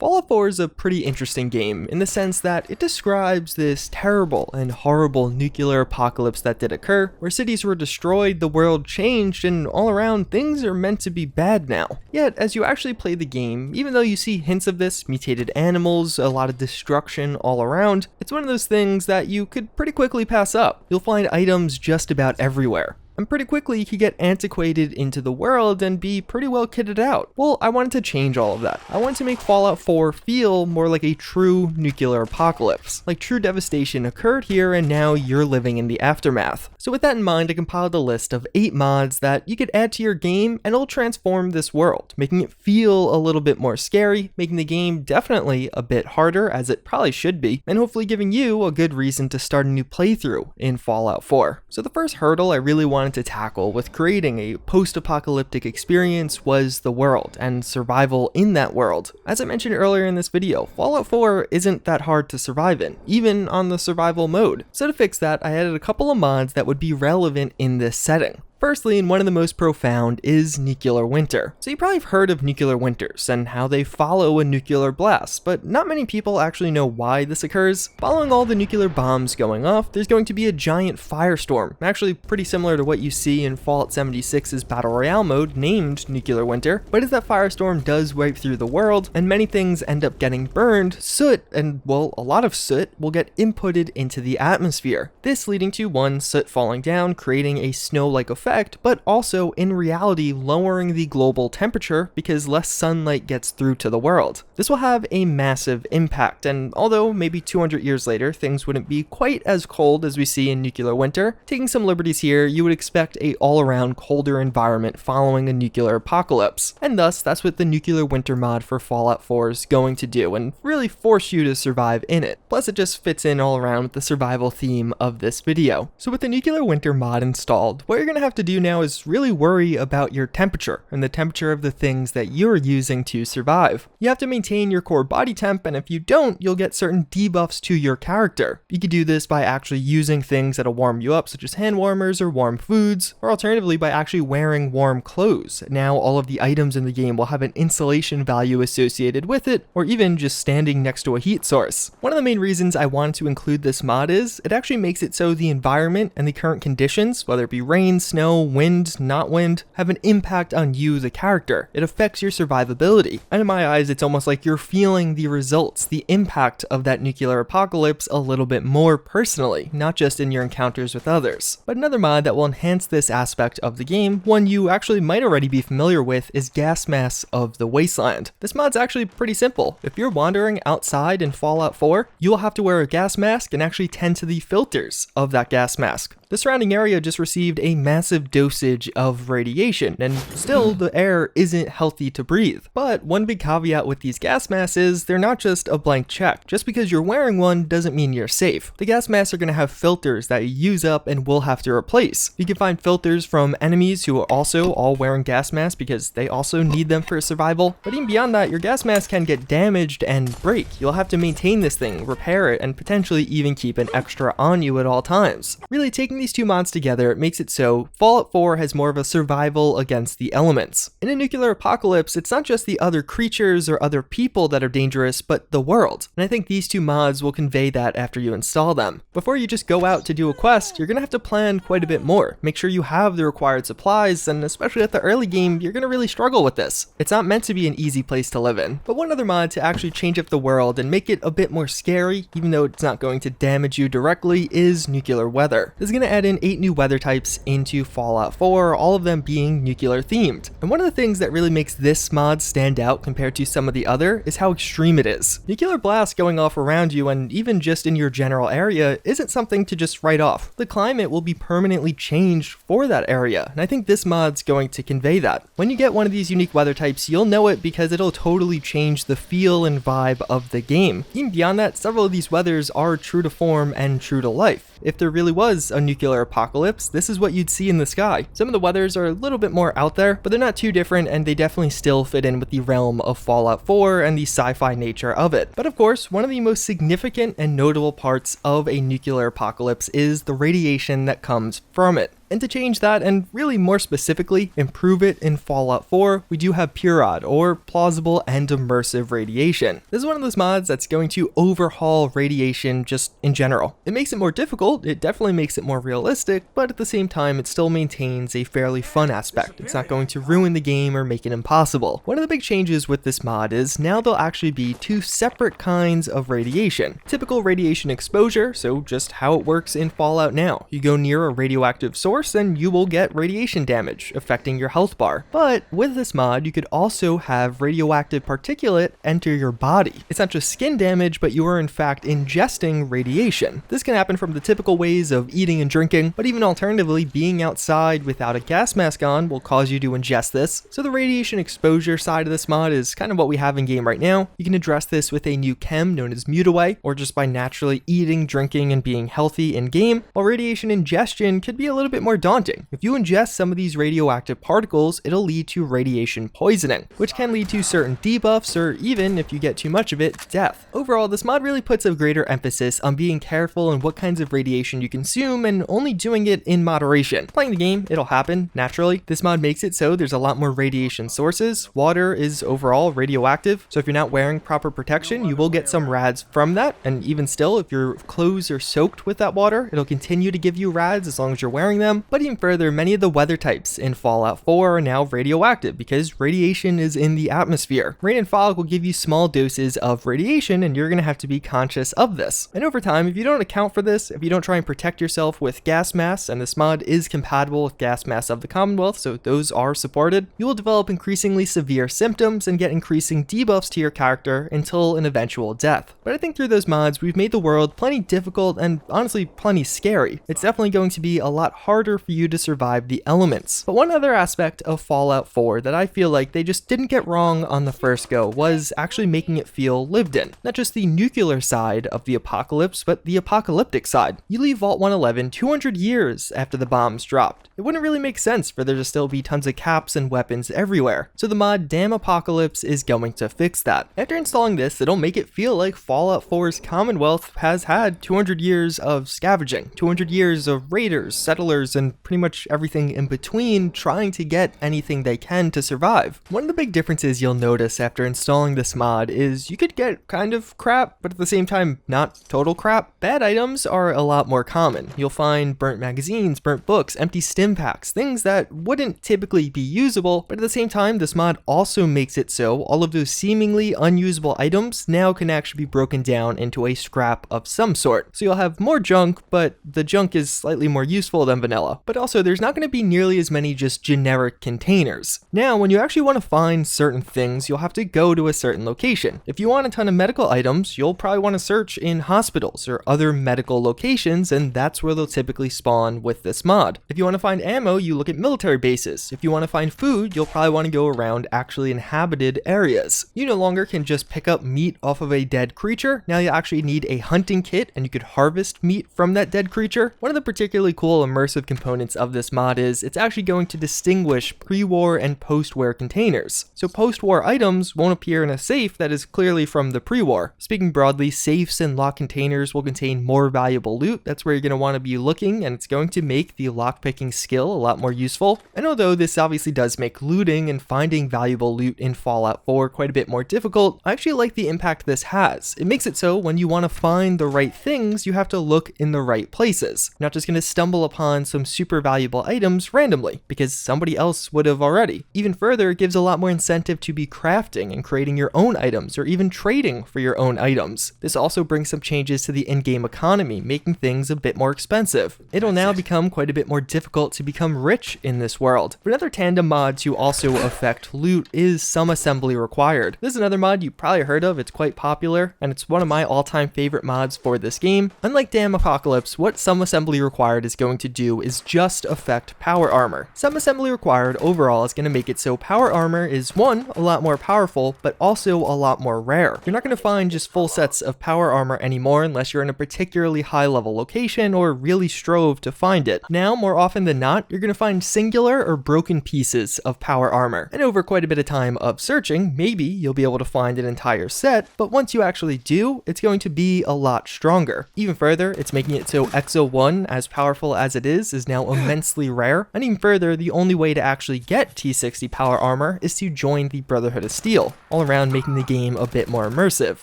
Fallout 4 is a pretty interesting game in the sense that it describes this terrible and horrible nuclear apocalypse that did occur, where cities were destroyed, the world changed, and all around things are meant to be bad now. Yet, as you actually play the game, even though you see hints of this, mutated animals, a lot of destruction all around, it's one of those things that you could pretty quickly pass up. You'll find items just about everywhere. And pretty quickly you could get antiquated into the world and be pretty well kitted out. Well, I wanted to change all of that. I wanted to make Fallout 4 feel more like a true nuclear apocalypse. Like true devastation occurred here and now you're living in the aftermath. So with that in mind, I compiled a list of 8 mods that you could add to your game and it'll transform this world, making it feel a little bit more scary, making the game definitely a bit harder, as it probably should be, and hopefully giving you a good reason to start a new playthrough in Fallout 4. So the first hurdle I really wanted to tackle with creating a post-apocalyptic experience was the world and survival in that world. As I mentioned earlier in this video, Fallout 4 isn't that hard to survive in, even on the survival mode. So to fix that, I added a couple of mods that would be relevant in this setting. Firstly, and one of the most profound, is nuclear winter. So you probably have heard of nuclear winters and how they follow a nuclear blast, but not many people actually know why this occurs. Following all the nuclear bombs going off, there's going to be a giant firestorm, actually pretty similar to what you see in Fallout 76's Battle Royale mode named Nuclear Winter. But as that firestorm does wipe through the world and many things end up getting burned, soot, and well, a lot of soot, will get inputted into the atmosphere. This leading to one, soot falling down, creating a snow-like effect, but also in reality lowering the global temperature because less sunlight gets through to the world. This will have a massive impact, and although maybe 200 years later things wouldn't be quite as cold as we see in nuclear winter, taking some liberties here, you would expect a all-around colder environment following a nuclear apocalypse. And thus, that's what the nuclear winter mod for Fallout 4 is going to do, and really force you to survive in it. Plus it just fits in all around with the survival theme of this video. So with the nuclear winter mod installed, what you're going to have to do now is really worry about your temperature and the temperature of the things that you're using to survive. You have to maintain your core body temp, and if you don't, you'll get certain debuffs to your character. You could do this by actually using things that'll warm you up, such as hand warmers or warm foods, or alternatively by actually wearing warm clothes. Now all of the items in the game will have an insulation value associated with it, or even just standing next to a heat source. One of the main reasons I wanted to include this mod is it actually makes it so the environment and the current conditions, whether it be rain, snow, wind, not wind, have an impact on you, the character. It affects your survivability. And in my eyes, it's almost like you're feeling the results, the impact of that nuclear apocalypse a little bit more personally, not just in your encounters with others. But another mod that will enhance this aspect of the game, one you actually might already be familiar with, is Gas Masks of the Wasteland. This mod's actually pretty simple. If you're wandering outside in Fallout 4, you will have to wear a gas mask and actually tend to the filters of that gas mask. The surrounding area just received a massive dosage of radiation, and still the air isn't healthy to breathe. But one big caveat with these gas masks is they're not just a blank check. Just because you're wearing one doesn't mean you're safe. The gas masks are going to have filters that you use up and will have to replace. You can find filters from enemies who are also all wearing gas masks because they also need them for survival. But even beyond that, your gas mask can get damaged and break. You'll have to maintain this thing, repair it, and potentially even keep an extra on you at all times. Really taking these two mods together, it makes it so Fallout 4 has more of a survival against the elements. In a nuclear apocalypse, it's not just the other creatures or other people that are dangerous, but the world. And I think these two mods will convey that after you install them. Before you just go out to do a quest, you're going to have to plan quite a bit more. Make sure you have the required supplies, and especially at the early game, you're going to really struggle with this. It's not meant to be an easy place to live in. But one other mod to actually change up the world and make it a bit more scary, even though it's not going to damage you directly, is nuclear weather. This is going to add in 8 new weather types into Fallout 4, all of them being nuclear themed. And one of the things that really makes this mod stand out compared to some of the other is how extreme it is. Nuclear blasts going off around you and even just in your general area isn't something to just write off. The climate will be permanently changed for that area, and I think this mod's going to convey that. When you get one of these unique weather types, you'll know it because it'll totally change the feel and vibe of the game. Even beyond that, several of these weathers are true to form and true to life. If there really was a nuclear apocalypse, this is what you'd see in the sky. Some of the weathers are a little bit more out there, but they're not too different, and they definitely still fit in with the realm of Fallout 4 and the sci-fi nature of it. But of course, one of the most significant and notable parts of a nuclear apocalypse is the radiation that comes from it. And to change that, and really more specifically improve it in Fallout 4, we do have Purod, or Plausible and Immersive Radiation. This is one of those mods that's going to overhaul radiation just in general. It makes it more difficult, it definitely makes it more realistic, but at the same time it still maintains a fairly fun aspect. It's not going to ruin the game or make it impossible. One of the big changes with this mod is now there'll actually be two separate kinds of radiation. Typical radiation exposure, so just how it works in Fallout now. You go near a radioactive source and you will get radiation damage, affecting your health bar. But with this mod, you could also have radioactive particulate enter your body. It's not just skin damage, but you are in fact ingesting radiation. This can happen from the typical ways of eating and drinking, but even alternatively, being outside without a gas mask on will cause you to ingest this. So the radiation exposure side of this mod is kind of what we have in game right now. You can address this with a new chem known as Mutaway, or just by naturally eating, drinking, and being healthy in game, while radiation ingestion could be a little bit more daunting. If you ingest some of these radioactive particles, it'll lead to radiation poisoning, which can lead to certain debuffs, or even, if you get too much of it, death. Overall, this mod really puts a greater emphasis on being careful in what kinds of radiation you consume and only doing it in moderation. Playing the game, it'll happen naturally. This mod makes it so there's a lot more radiation sources. Water is overall radioactive, so if you're not wearing proper protection, you will get some rads from that, and even still, if your clothes are soaked with that water, it'll continue to give you rads as long as you're wearing them. But even further, many of the weather types in Fallout 4 are now radioactive because radiation is in the atmosphere. Rain and fog will give you small doses of radiation, and you're going to have to be conscious of this. And over time, if you don't account for this, if you don't try and protect yourself with gas masks, and this mod is compatible with gas masks of the Commonwealth, so those are supported, you will develop increasingly severe symptoms and get increasing debuffs to your character until an eventual death. But I think through those mods, we've made the world plenty difficult and honestly plenty scary. It's definitely going to be a lot harder for you to survive the elements. But one other aspect of Fallout 4 that I feel like they just didn't get wrong on the first go was actually making it feel lived in. Not just the nuclear side of the apocalypse, but the apocalyptic side. You leave Vault 111 200 years after the bombs dropped. It wouldn't really make sense for there to still be tons of caps and weapons everywhere. So the mod Damn Apocalypse is going to fix that. After installing this, it'll make it feel like Fallout 4's Commonwealth has had 200 years of scavenging, 200 years of raiders, settlers, and pretty much everything in between trying to get anything they can to survive. One of the big differences you'll notice after installing this mod is you could get kind of crap, but at the same time, not total crap. Bad items are a lot more common. You'll find burnt magazines, burnt books, empty stim packs, things that wouldn't typically be usable, but at the same time, this mod also makes it so all of those seemingly unusable items now can actually be broken down into a scrap of some sort. So you'll have more junk, but the junk is slightly more useful than vanilla. But also, there's not going to be nearly as many just generic containers. Now, when you actually want to find certain things, you'll have to go to a certain location. If you want a ton of medical items, you'll probably want to search in hospitals or other medical locations, and that's where they'll typically spawn with this mod. If you want to find ammo, you look at military bases. If you want to find food, you'll probably want to go around actually inhabited areas. You no longer can just pick up meat off of a dead creature. Now you actually need a hunting kit, and you could harvest meat from that dead creature. One of the particularly cool immersive components of this mod is it's actually going to distinguish pre-war and post-war containers. So post-war items won't appear in a safe that is clearly from the pre-war. Speaking broadly, safes and lock containers will contain more valuable loot. That's where you're going to want to be looking, and it's going to make the lockpicking skill a lot more useful. And although this obviously does make looting and finding valuable loot in Fallout 4 quite a bit more difficult, I actually like the impact this has. It makes it so when you want to find the right things, you have to look in the right places. You're not just going to stumble upon some super valuable items randomly, because somebody else would have already. Even further, it gives a lot more incentive to be crafting and creating your own items, or even trading for your own items. This also brings some changes to the in-game economy, making things a bit more expensive. It'll now become quite a bit more difficult to become rich in this world. But another tandem mod to also affect loot is some assembly required. This is another mod you probably heard of. It's quite popular, and it's one of my all-time favorite mods for this game. Unlike Damn Apocalypse, what some assembly required is going to do is just affect power armor. Some assembly required overall is going to make it so power armor is, one, a lot more powerful, but also a lot more rare. You're not going to find just full sets of power armor anymore unless you're in a particularly high level location or really strove to find it. Now, more often than not, you're going to find singular or broken pieces of power armor. And over quite a bit of time of searching, maybe you'll be able to find an entire set, but once you actually do, it's going to be a lot stronger. Even further, it's making it so Exo 1, as powerful as it is is now immensely rare, and even further, the only way to actually get T60 power armor is to join the Brotherhood of Steel, all around making the game a bit more immersive.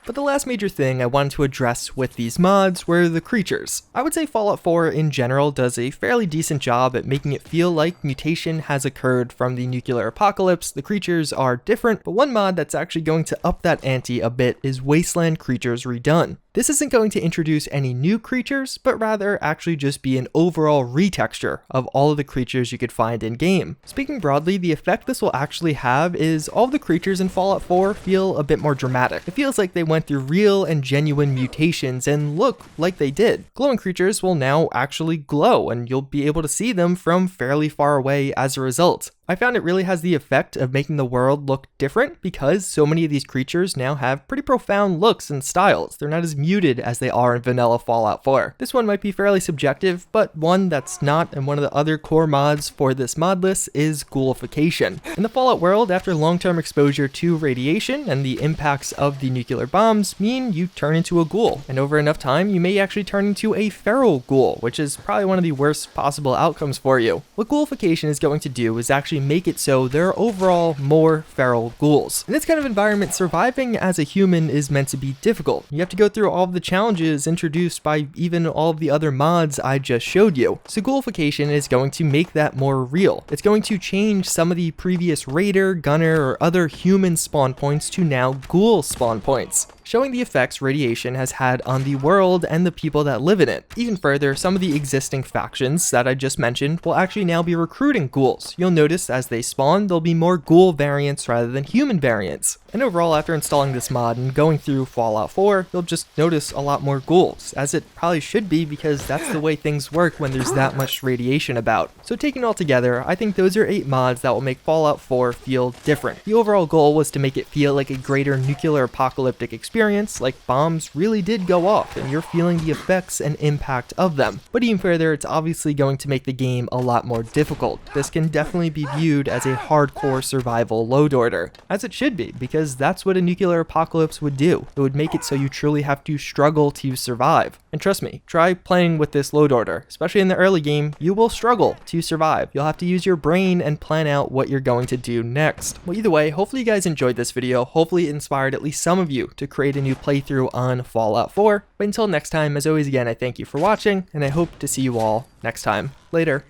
But the last major thing I wanted to address with these mods were the creatures. I would say Fallout 4 in general does a fairly decent job at making it feel like mutation has occurred from the nuclear apocalypse. The creatures are different, but one mod that's actually going to up that ante a bit is Wasteland Creatures Redone. This isn't going to introduce any new creatures, but rather actually just be an overall retexture of all of the creatures you could find in game. Speaking broadly, the effect this will actually have is all of the creatures in Fallout 4 feel a bit more dramatic. It feels like they went through real and genuine mutations and look like they did. Glowing creatures will now actually glow, and you'll be able to see them from fairly far away as a result. I found it really has the effect of making the world look different because so many of these creatures now have pretty profound looks and styles. They're not as muted as they are in vanilla Fallout 4. This one might be fairly subjective, but one that's not, and one of the other core mods for this mod list is Ghoulification. In the Fallout world, after long-term exposure to radiation and the impacts of the nuclear bombs mean you turn into a ghoul, and over enough time you may actually turn into a feral ghoul, which is probably one of the worst possible outcomes for you. What Ghoulification is going to do is actually make it so there are overall more feral ghouls. In this kind of environment, surviving as a human is meant to be difficult. You have to go through all of the challenges introduced by even all of the other mods I just showed you. So Ghoulification is going to make that more real. It's going to change some of the previous raider, gunner, or other human spawn points to now ghoul spawn points, showing the effects radiation has had on the world and the people that live in it. Even further, some of the existing factions that I just mentioned will actually now be recruiting ghouls. You'll notice as they spawn, there'll be more ghoul variants rather than human variants. And overall, after installing this mod and going through Fallout 4, you'll just notice a lot more ghouls, as it probably should be because that's the way things work when there's that much radiation about. So taking it all together, I think those are 8 mods that will make Fallout 4 feel different. The overall goal was to make it feel like a greater nuclear apocalyptic experience, like bombs really did go off and you're feeling the effects and impact of them. But even further, it's obviously going to make the game a lot more difficult. This can definitely be viewed as a hardcore survival load order, as it should be, because that's what a nuclear apocalypse would do. It would make it so you truly have to struggle to survive. And trust me, try playing with this load order. Especially in the early game, you will struggle to survive. You'll have to use your brain and plan out what you're going to do next. Well, either way, hopefully you guys enjoyed this video. Hopefully it inspired at least some of you to create a new playthrough on Fallout 4. But until next time, as always, again, I thank you for watching, and I hope to see you all next time. Later.